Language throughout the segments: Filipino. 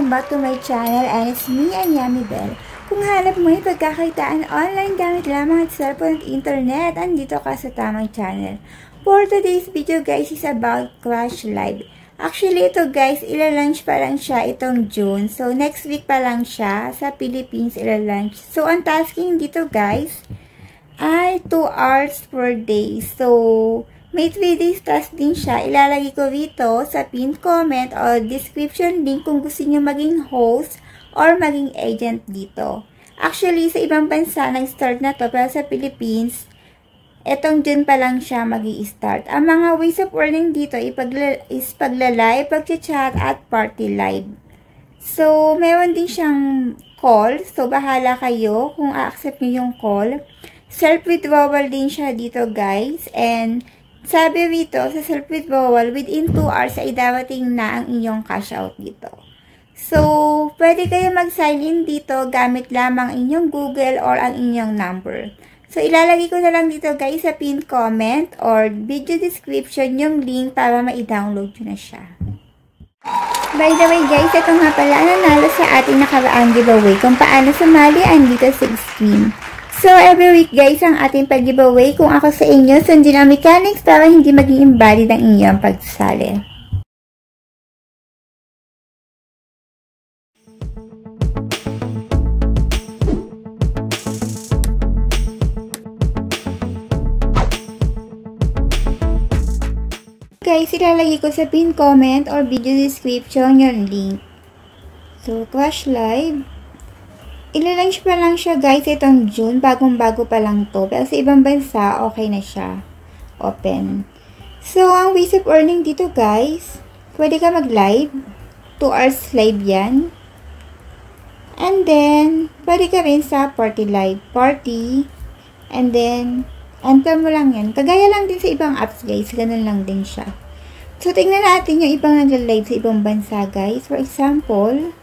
welcome back to my channel, and it's me, Yummy Bell. Kung hanap mo yung pagkakakitaan online gamit lamang at cellphone at internet, andito ka sa tamang channel. For today's video guys is about Crush Live. Actually ito guys, ilalunch pa lang siya itong June. So next week pa lang siya sa Philippines ilalunch. So ang tasking dito guys ay 2 hours per day. So may 3 days task din siya. Ilalagay ko rito sa pinned comment o description link kung gusto niyo maging host or maging agent dito. Actually, sa ibang bansa nag-start na to, pero sa Philippines, etong June pa lang siya mag-i-start. Ang mga ways of earning dito is pagla-live, pag-chat, at party live. So, meron din siyang call. So, bahala kayo kung a-accept niyo yung call. Self-withdrawal din siya dito, guys. And sabi rito, sa self-withdrawal, within 2 hours ay darating na ang inyong cash out dito. So, pwede kayo mag-sign in dito gamit lamang inyong Google or ang inyong number. So, ilalagay ko na lang dito guys sa pinned comment or video description yung link para ma-download nyo na siya. By the way guys, ito nga pala nanalo sa ating nakaraang giveaway kung paano sumali andito sa screen. So, every week guys, ang ating pag-giveaway, kung ako sa inyo, sundin ang mechanics para hindi maging invalid ang inyong pagsali. Guys, ilalagay ko sa pinned comment or video description yung link. So, Crush Live. Ilalunch pa lang siya guys itong June, bagong-bago pa lang to. Pero sa ibang bansa, okay na siya. Open. So, ang ways of earning dito guys, pwede ka mag-live. 2 hours live yan. And then, pwede ka rin sa party live. Party. And then, enter mo lang yan. Kagaya lang din sa ibang apps guys. Ganun lang din siya. So, tingnan natin yung ibang nag-live sa ibang bansa guys. For example,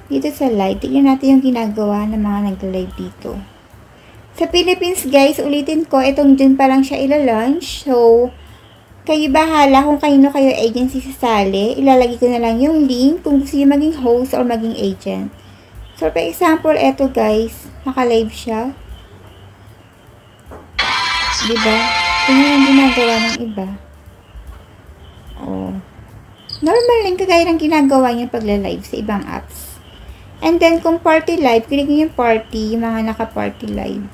dito sa live, tignan natin yung ginagawa ng mga nag-live dito. Sa Philippines, guys, ulitin ko, itong June pa lang siya ilalunch. So, kayo bahala kung kanino kayo agency sasali. Ilalagay ko na lang yung link kung gusto nyo maging host or maging agent. So, for example, eto guys, naka-live siya. Diba? Tingnan yung ginagawa ng iba. Oh. Normal lang kagaya ng ginagawa niya pagla-live sa ibang apps. And then, kung party live, click nyo yung party, yung mga naka-party live.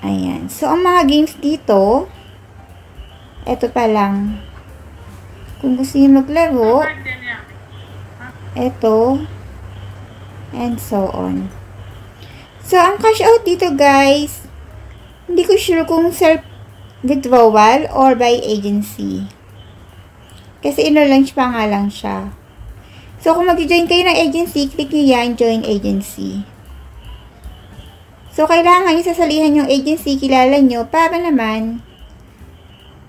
Ayan. So, ang mga games dito, eto pa lang. Kung gusto nyo maglaro, eto, and so on. So, ang cash out dito, guys, hindi ko sure kung self-withdrawal or by agency. Kasi ino-launch pa nga lang siya. So, kung mag-join kayo ng agency, click nyo yan, join agency. So, kailangan yung sasalihan yung agency, kilala nyo, para naman,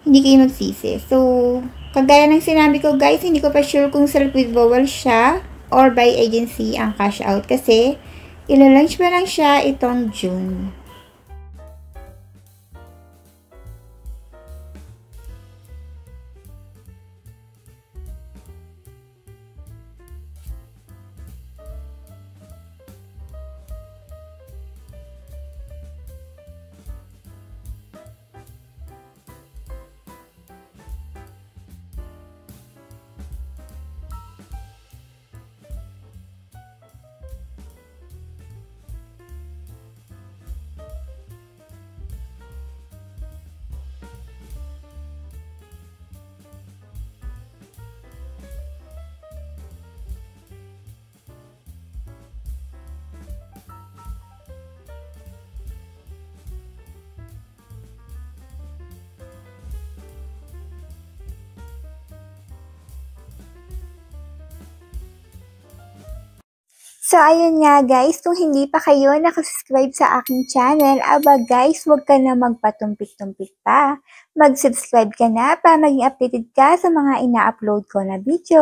hindi kayo magsisi. So, kagaya ng sinabi ko guys, hindi ko pa sure kung self-withdrawal siya, or by agency ang cash out. Kasi, ilalunch pa lang siya itong June. So, ayun nga guys, kung hindi pa kayo nakasubscribe sa aking channel, aba guys, huwag ka na magpatumpik-tumpik pa. Mag-subscribe ka na para maging updated ka sa mga ina-upload ko na video.